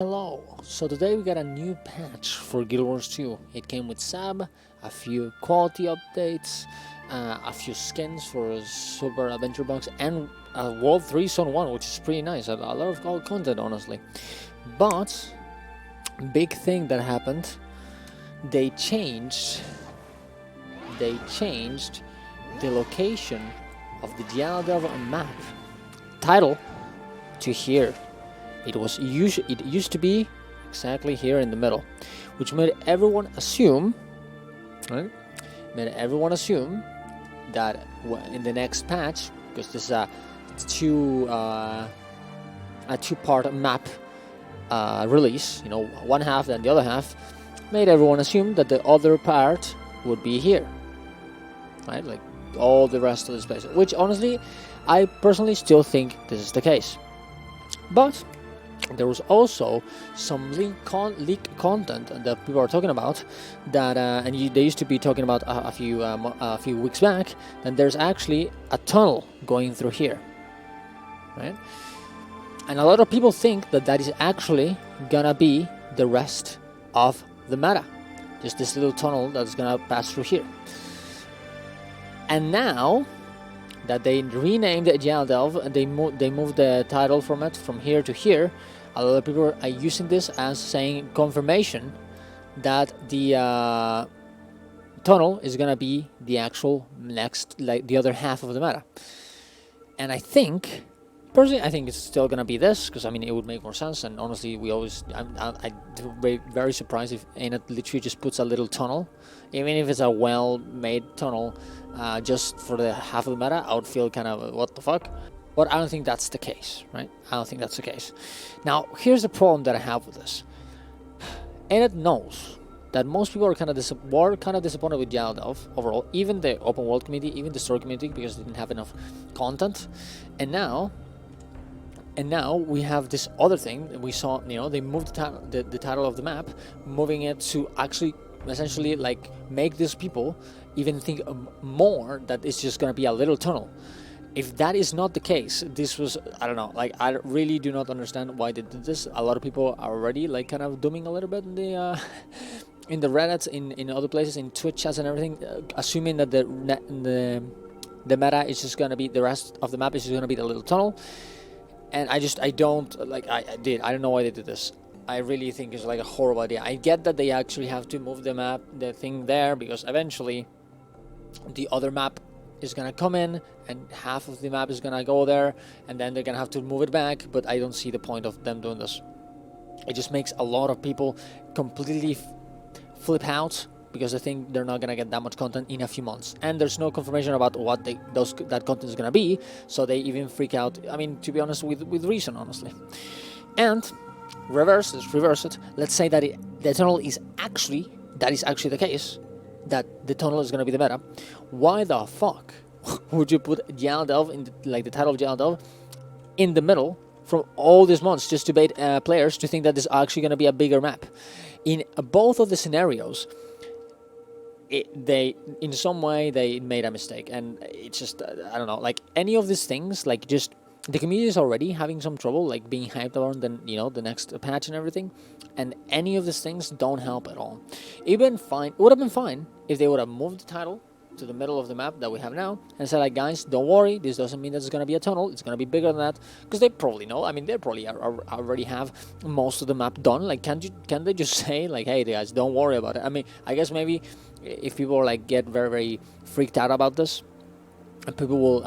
Hello, so today we got a new patch for Guild Wars 2. It came with SAB, a few quality updates, a few skins for Super Adventure Box, and World 3 Zone 1, which is pretty nice. A lot of gold content, honestly. But, big thing that happened, they changed the location of the Diana map title to here. It used to be exactly here in the middle, which made everyone assume, right? Made everyone assume that in the next patch, because this is a two-part map release, one half and the other half, made everyone assume that the other part would be here, right? Like all the rest of the space, which honestly, I personally still think this is the case, but there was also some leak content that people are talking about that, they used to be talking about a few weeks back. That there's actually a tunnel going through here, right? And a lot of people think that is actually gonna be the rest of the meta, just this little tunnel that's gonna pass through here. And now that they renamed Jail Delve and they moved the title from it from here to here, a lot of people are using this as saying confirmation that the tunnel is gonna be the actual next, like the other half of the meta. And I think, personally, I think it's still gonna be this, because I mean it would make more sense. And honestly, I'd be very surprised if Ain't literally just puts a little tunnel, even if it's a well-made tunnel, just for the half of the meta. I would feel kind of what the fuck. But I don't think that's the case, right? I don't think that's the case. Now, here's the problem that I have with this. Ain't knows that most people are kind of disappointed with Jail Delve overall, even the open world community, even the story community, because they didn't have enough content. And now we have this other thing. We saw, they moved the title of the map, moving it to actually essentially like make these people even think more that it's just gonna be a little tunnel. If that is not the case, this was, I don't know, like I really do not understand why they did this. A lot of people are already like kind of dooming a little bit in the in the Reddits, in other places, in Twitch chats and everything, assuming that the meta is just gonna be, the rest of the map is just gonna be the little tunnel. And I don't like, I don't know why they did this. I really think it's like a horrible idea. I get that they actually have to move the thing there, because eventually the other map is gonna come in and half of the map is gonna go there, and then they're gonna have to move it back. But I don't see the point of them doing this. It just makes a lot of people completely flip out, because I think they're not gonna get that much content in a few months, and there's no confirmation about what that content is gonna be, so they even freak out. I mean, to be honest, with reason, honestly. And reverse it. Let's say that the tunnel is actually the case, that the tunnel is gonna be the meta. Why the fuck would you put Jail Delve in the title of Jail Delve in the middle from all these months, just to bait players to think that this is actually gonna be a bigger map? In both of the scenarios, they in some way they made a mistake, and it's just I don't know, like any of these things, like just the community is already having some trouble like being hyped around the next patch and everything, and any of these things don't help at all. It would have been fine if they would have moved the title to the middle of the map that we have now and said, like, guys, don't worry, this doesn't mean that it's going to be a tunnel, it's going to be bigger than that, because they probably know. I mean, they probably already have most of the map done. Like, can't they just say, like, hey guys, don't worry about it? I mean, I guess maybe if people are like get very, very freaked out about this, people will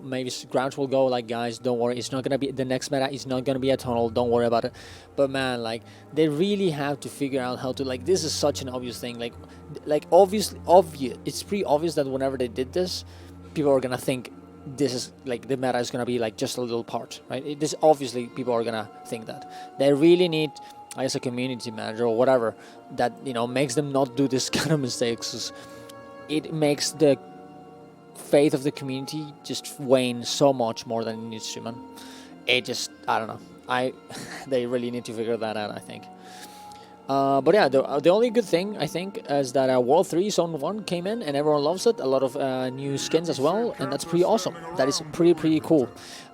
maybe Grouch will go like, guys, don't worry, it's not gonna be the next meta, it's not gonna be a tunnel, don't worry about it. But man, like, they really have to figure out how to, like, this is such an obvious thing, like obvious. It's pretty obvious that whenever they did this, people are gonna think this is like the meta is gonna be like just a little part, right? This obviously people are gonna think that. They really need, I guess, a community manager or whatever that makes them not do this kind of mistakes. It makes the faith of the community just wane so much more than it needs to, man. It just, I don't know. They really need to figure that out, I think. But yeah, the only good thing I think is that World 3 Zone 1 came in and everyone loves it. A lot of new skins as well, and that's pretty awesome. That is pretty cool.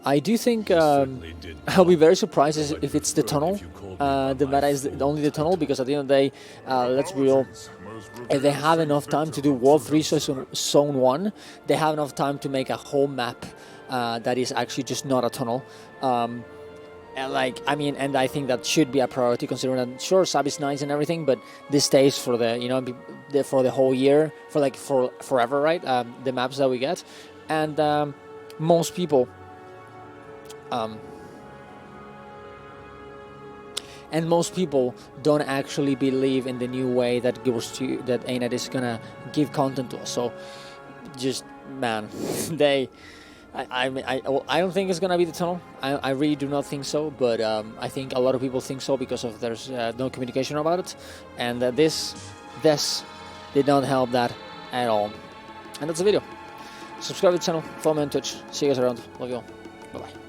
I do think I'll be very surprised if it's the tunnel. The meta is only the tunnel, because at the end of the day, let's be real. If they have enough time to do World 3 Zone 1, they have enough time to make a whole map that is actually just not a tunnel. And and I think that should be a priority, considering that sure, SAB is nice and everything, but this stays for for the whole year, for forever, right? The maps that we get, and most people, don't actually believe in the new way that ANET is gonna give content to us. So, just man, I don't think it's gonna be the tunnel. I really do not think so, but I think a lot of people think so because of there's no communication about it, and this did not help that at all. And that's the video. Subscribe to the channel, follow me on Twitch. See you guys around. Love you all. Bye bye.